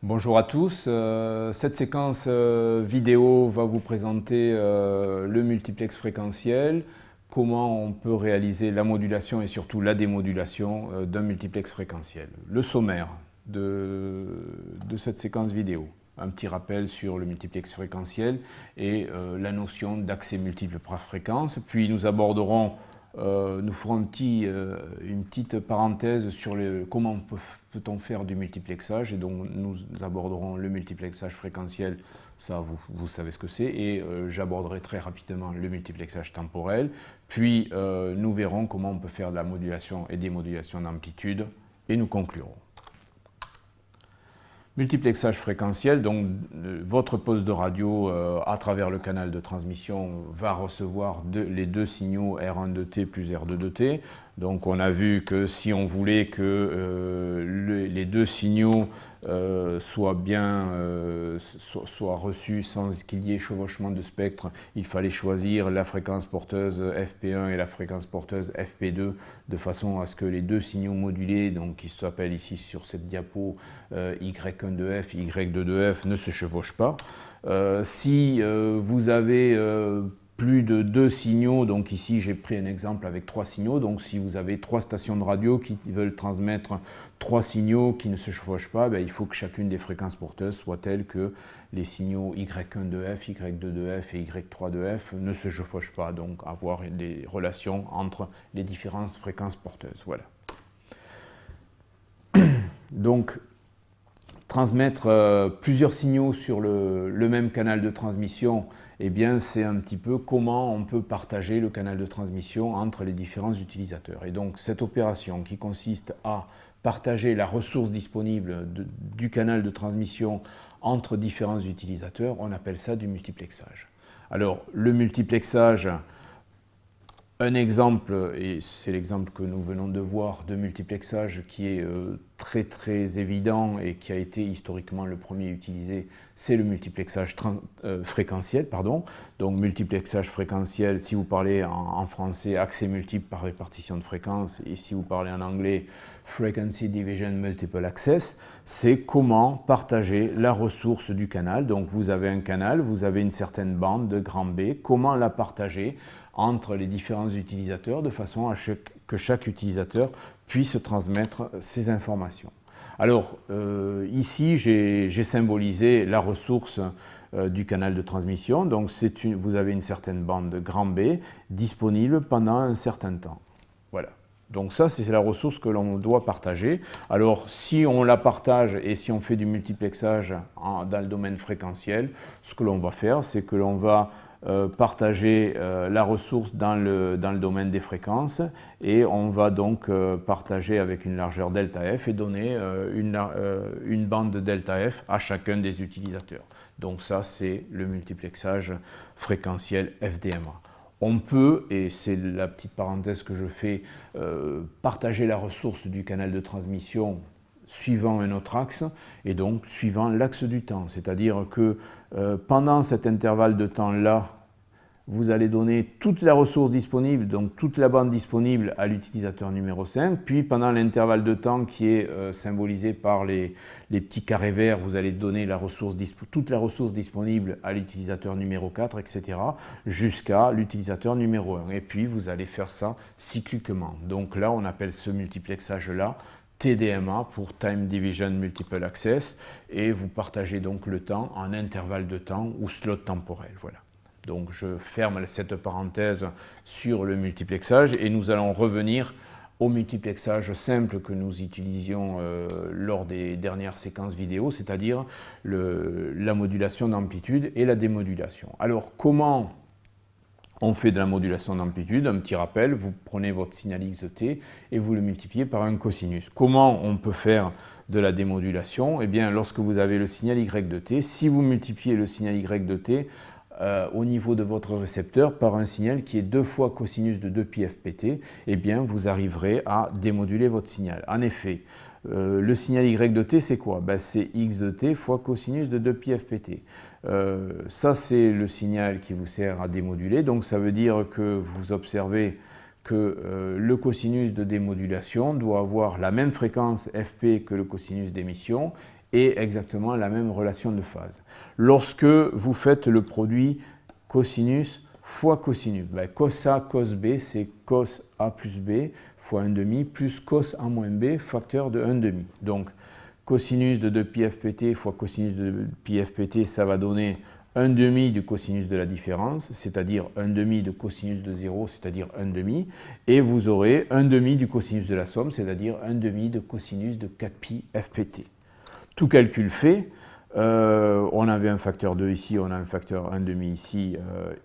Bonjour à tous, cette séquence vidéo va vous présenter le multiplex fréquentiel, comment on peut réaliser la modulation et surtout la démodulation d'un multiplex fréquentiel. Le sommaire de cette séquence vidéo, un petit rappel sur le multiplex fréquentiel et la notion d'accès multiple par fréquence, puis nous aborderons nous ferons une petite parenthèse sur comment peut-on faire du multiplexage, et donc nous aborderons le multiplexage fréquentiel, ça vous savez ce que c'est, et j'aborderai très rapidement le multiplexage temporel, puis nous verrons comment on peut faire de la modulation et démodulation d'amplitude, et nous conclurons. Multiplexage fréquentiel, donc votre poste de radio à travers le canal de transmission va recevoir les deux signaux R1 de T plus R2 de T. Donc on a vu que si on voulait que les deux signaux soient reçus sans qu'il y ait chevauchement de spectre, il fallait choisir la fréquence porteuse FP1 et la fréquence porteuse FP2 de façon à ce que les deux signaux modulés, donc qui s'appellent ici sur cette diapo Y1 de F, Y2 de F, ne se chevauchent pas. Si vous avez plus de deux signaux, donc ici j'ai pris un exemple avec trois signaux, donc si vous avez trois stations de radio qui veulent transmettre trois signaux qui ne se chevauchent pas, il faut que chacune des fréquences porteuses soit telle que les signaux Y1 de F, Y2 de F et Y3 de F ne se chevauchent pas, donc avoir des relations entre les différentes fréquences porteuses. Voilà. Donc, transmettre plusieurs signaux sur le même canal de transmission, eh bien, c'est un petit peu comment on peut partager le canal de transmission entre les différents utilisateurs. Et donc, cette opération qui consiste à partager la ressource disponible du canal de transmission entre différents utilisateurs, on appelle ça du multiplexage. Alors, le multiplexage, un exemple, et c'est l'exemple que nous venons de voir de multiplexage qui est très évident et qui a été historiquement le premier utilisé, c'est le multiplexage fréquentiel. Donc multiplexage fréquentiel, si vous parlez en français, accès multiple par répartition de fréquences, et si vous parlez en anglais, Frequency Division Multiple Access, c'est comment partager la ressource du canal. Donc vous avez un canal, vous avez une certaine bande de grand B, comment la partager entre les différents utilisateurs de façon à que chaque utilisateur puisse transmettre ses informations. Alors ici j'ai symbolisé la ressource du canal de transmission, donc vous avez une certaine bande de grand B disponible pendant un certain temps. Voilà. Donc ça, c'est la ressource que l'on doit partager. Alors, si on la partage et si on fait du multiplexage dans le domaine fréquentiel, ce que l'on va faire, c'est que l'on va partager la ressource dans le domaine des fréquences et on va donc partager avec une largeur delta F et donner une bande de delta F à chacun des utilisateurs. Donc ça, c'est le multiplexage fréquentiel FDMA. On peut, et c'est la petite parenthèse que je fais, partager la ressource du canal de transmission suivant un autre axe et donc suivant l'axe du temps. C'est-à-dire que pendant cet intervalle de temps-là, vous allez donner toute la ressource disponible, donc toute la bande disponible à l'utilisateur numéro 5, puis pendant l'intervalle de temps qui est symbolisé par les petits carrés verts, vous allez donner toute la ressource disponible à l'utilisateur numéro 4, etc., jusqu'à l'utilisateur numéro 1. Et puis vous allez faire ça cycliquement. Donc là, on appelle ce multiplexage-là TDMA pour Time Division Multiple Access, et vous partagez donc le temps en intervalle de temps ou slot temporel. Voilà. Donc je ferme cette parenthèse sur le multiplexage et nous allons revenir au multiplexage simple que nous utilisions lors des dernières séquences vidéo, c'est-à-dire la modulation d'amplitude et la démodulation. Alors comment on fait de la modulation d'amplitude? Un petit rappel, vous prenez votre signal X de T et vous le multipliez par un cosinus. Comment on peut faire de la démodulation? Eh bien, lorsque vous avez le signal Y de T, si vous multipliez le signal Y de T au niveau de votre récepteur par un signal qui est 2 fois cosinus de 2π fpt, eh bien, vous arriverez à démoduler votre signal. En effet, le signal Y de T, c'est quoi? C'est X de T fois cosinus de 2π fpt. Ça, c'est le signal qui vous sert à démoduler. Donc, ça veut dire que vous observez que le cosinus de démodulation doit avoir la même fréquence fp que le cosinus d'émission ait exactement la même relation de phase. Lorsque vous faites le produit cosinus fois cosinus, ben, cos A cos B, c'est cos A plus B fois 1,5 plus cos A moins B facteur de 1,5. Donc, cosinus de 2pi fpt fois cosinus de pi fpt, ça va donner 1,5 du cosinus de la différence, c'est-à-dire 1,5 de cosinus de 0, c'est-à-dire 1,5, et vous aurez 1,5 du cosinus de la somme, c'est-à-dire 1,5 de cosinus de 4pi fpt. Tout calcul fait, on avait un facteur 2 ici, on a un facteur 1,5 ici,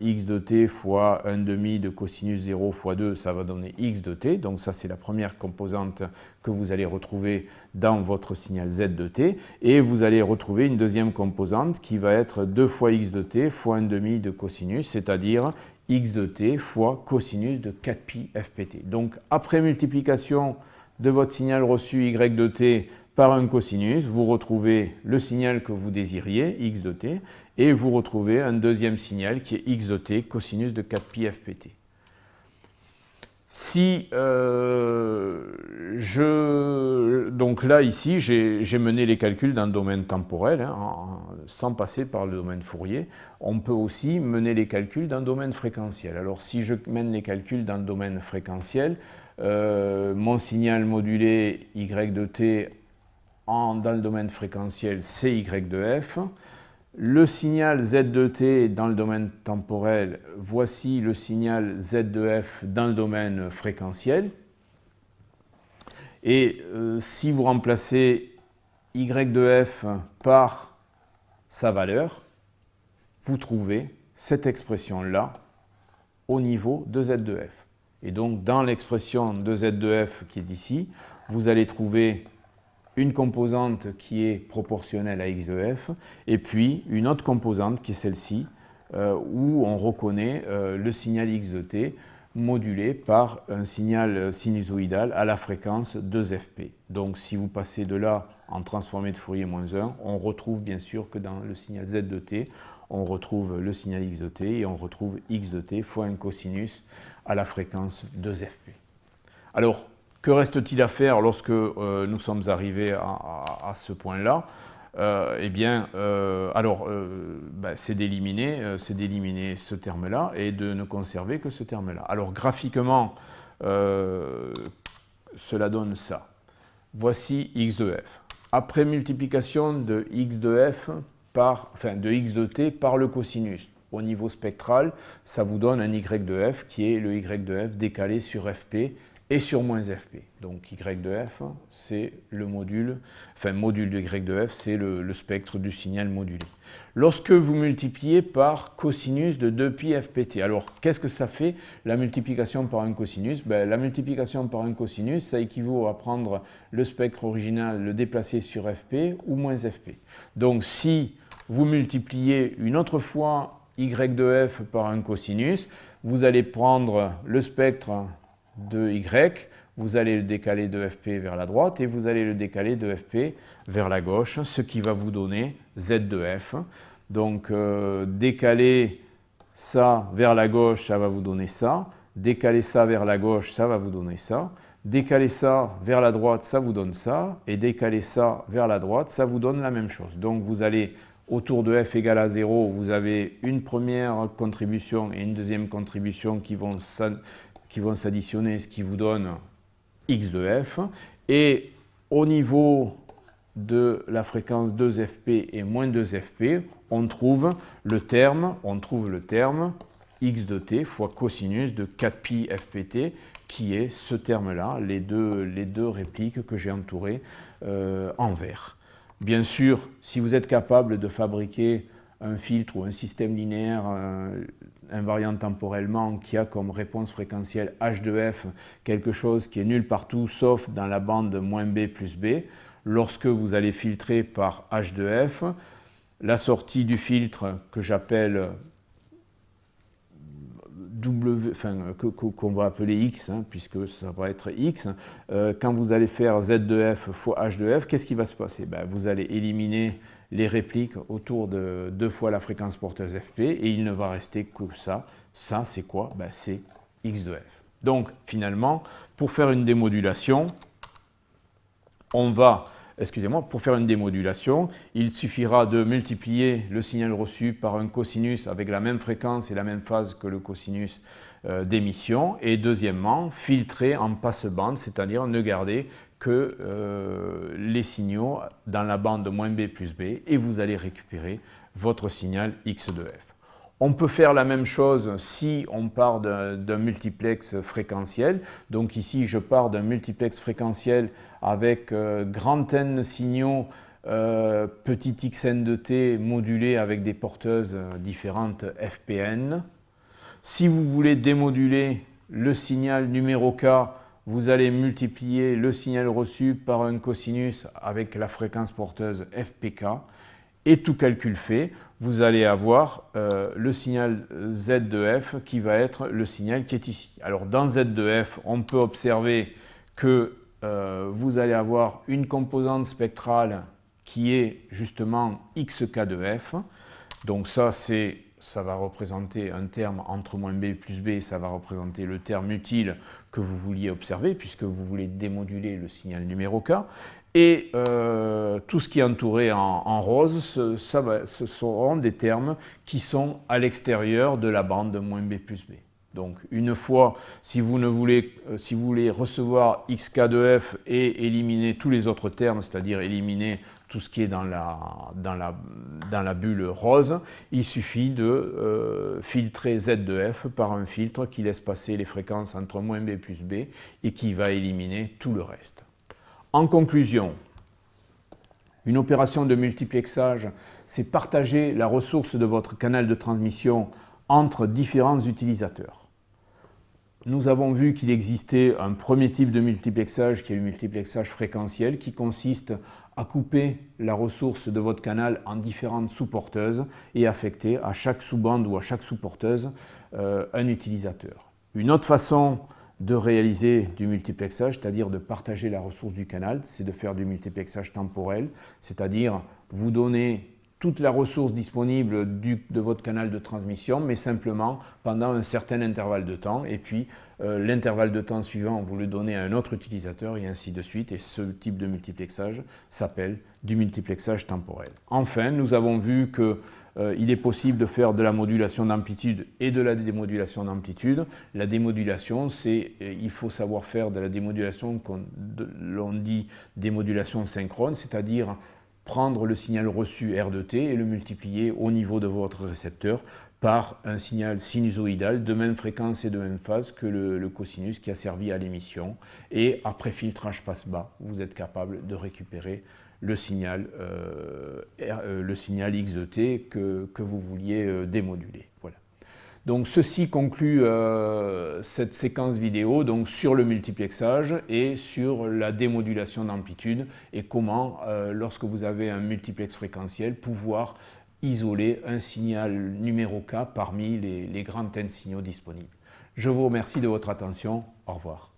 x de t fois 1,5 de cosinus 0 fois 2, ça va donner x de t. Donc ça, c'est la première composante que vous allez retrouver dans votre signal z de t. Et vous allez retrouver une deuxième composante qui va être 2 fois x de t fois 1,5 de cosinus, c'est-à-dire x de t fois cosinus de 4pi fpt. Donc après multiplication de votre signal reçu y de t par un cosinus, vous retrouvez le signal que vous désiriez, x de t, et vous retrouvez un deuxième signal qui est x de t, cosinus de 4pi fpt. Si donc là, ici, j'ai mené les calculs dans le domaine temporel, hein, sans passer par le domaine Fourier. On peut aussi mener les calculs dans le domaine fréquentiel. Alors, si je mène les calculs dans le domaine fréquentiel, mon signal modulé y de t dans le domaine fréquentiel, c'est y de f. Le signal z de t dans le domaine temporel, voici le signal z de f dans le domaine fréquentiel. Et si vous remplacez y de f par sa valeur, vous trouvez cette expression-là au niveau de z de f. Et donc, dans l'expression de z de f qui est ici, vous allez trouver une composante qui est proportionnelle à x de f, et puis une autre composante qui est celle-ci, où on reconnaît le signal x de t modulé par un signal sinusoïdal à la fréquence 2fp. Donc si vous passez de là en transformé de Fourier moins 1, on retrouve bien sûr que dans le signal z de t, on retrouve le signal x de t et on retrouve x de t fois un cosinus à la fréquence 2fp. Alors, que reste-t-il à faire lorsque nous sommes arrivés à ce point-là? Eh bien, c'est d'éliminer ce terme-là et de ne conserver que ce terme-là. Alors, graphiquement, cela donne ça. Voici x de f. Après multiplication de x de f de x de t par le cosinus, au niveau spectral, ça vous donne un y de f qui est le y de f décalé sur fp et sur moins fp. Donc y de f, c'est le module, module de y de f, c'est le spectre du signal modulé. Lorsque vous multipliez par cosinus de 2pi fpt, alors qu'est-ce que ça fait la multiplication par un cosinus? Ben, la multiplication par un cosinus, ça équivaut à prendre le spectre original, le déplacer sur fp ou moins fp. Donc si vous multipliez une autre fois y de f par un cosinus, vous allez prendre le spectre de y, vous allez le décaler de fp vers la droite et vous allez le décaler de fp vers la gauche, ce qui va vous donner z de f. Donc décaler ça vers la gauche, ça va vous donner ça. Décaler ça vers la gauche, ça va vous donner ça. Décaler ça vers la droite, ça vous donne ça. Et décaler ça vers la droite, ça vous donne la même chose. Donc vous allez autour de f égale à 0, vous avez une première contribution et une deuxième contribution qui vont s'additionner, ce qui vous donne x de f. Et au niveau de la fréquence 2fp et moins 2fp, on trouve le terme x de t fois cosinus de 4pi fpt, qui est ce terme-là, les deux répliques que j'ai entourées en vert. Bien sûr, si vous êtes capable de fabriquer un filtre ou un système linéaire invariant temporellement qui a comme réponse fréquentielle h de f quelque chose qui est nul partout sauf dans la bande moins b plus b, lorsque vous allez filtrer par h de f, la sortie du filtre que j'appelle qu'on va appeler x, puisque ça va être x, quand vous allez faire z de f fois h de f, qu'est-ce qui va se passer? Vous allez éliminer les répliques autour de 2 fois la fréquence porteuse fp et il ne va rester que ça. Ça, c'est quoi? C'est x de f. Donc, finalement, pour faire une démodulation, on va excusez-moi, pour faire une démodulation, il suffira de multiplier le signal reçu par un cosinus avec la même fréquence et la même phase que le cosinus d'émission. Et deuxièmement, filtrer en passe-bande, c'est-à-dire ne garder que les signaux dans la bande -B plus B et vous allez récupérer votre signal X de F. On peut faire la même chose si on part d'un multiplex fréquentiel. Donc ici, je pars d'un multiplex fréquentiel avec grand N signaux, petit xn de t modulés avec des porteuses différentes fpn. Si vous voulez démoduler le signal numéro k, vous allez multiplier le signal reçu par un cosinus avec la fréquence porteuse fpk. Et tout calcul fait, vous allez avoir le signal Z de F qui va être le signal qui est ici. Alors dans Z de F, on peut observer que vous allez avoir une composante spectrale qui est justement XK de F. Donc ça va représenter un terme entre -B plus B, ça va représenter le terme utile que vous vouliez observer puisque vous voulez démoduler le signal numéro K. Et tout ce qui est entouré en rose, ce seront des termes qui sont à l'extérieur de la bande -B plus B. Donc une fois, si vous voulez recevoir XK de F et éliminer tous les autres termes, c'est-à-dire éliminer tout ce qui est dans la bulle rose, il suffit de filtrer Z de F par un filtre qui laisse passer les fréquences entre -B plus B et qui va éliminer tout le reste. En conclusion, une opération de multiplexage, c'est partager la ressource de votre canal de transmission entre différents utilisateurs. Nous avons vu qu'il existait un premier type de multiplexage qui est le multiplexage fréquentiel qui consiste à couper la ressource de votre canal en différentes sous-porteuses et affecter à chaque sous-bande ou à chaque sous-porteuse un utilisateur. Une autre façon de réaliser du multiplexage, c'est-à-dire de partager la ressource du canal, c'est de faire du multiplexage temporel, c'est-à-dire vous donner toute la ressource disponible de votre canal de transmission, mais simplement pendant un certain intervalle de temps, et puis l'intervalle de temps suivant, vous le donnez à un autre utilisateur, et ainsi de suite, et ce type de multiplexage s'appelle du multiplexage temporel. Enfin, nous avons vu que il est possible de faire de la modulation d'amplitude et de la démodulation d'amplitude. La démodulation, il faut savoir faire de la démodulation, l'on dit démodulation synchrone, c'est-à-dire prendre le signal reçu R de t et le multiplier au niveau de votre récepteur par un signal sinusoïdal de même fréquence et de même phase que le cosinus qui a servi à l'émission. Et après filtrage passe-bas, vous êtes capable de récupérer le signal X de t que vous vouliez démoduler. Voilà. Donc ceci conclut cette séquence vidéo donc, sur le multiplexage et sur la démodulation d'amplitude et comment, lorsque vous avez un multiplex fréquentiel, pouvoir isoler un signal numéro K parmi les grands N signaux disponibles. Je vous remercie de votre attention. Au revoir.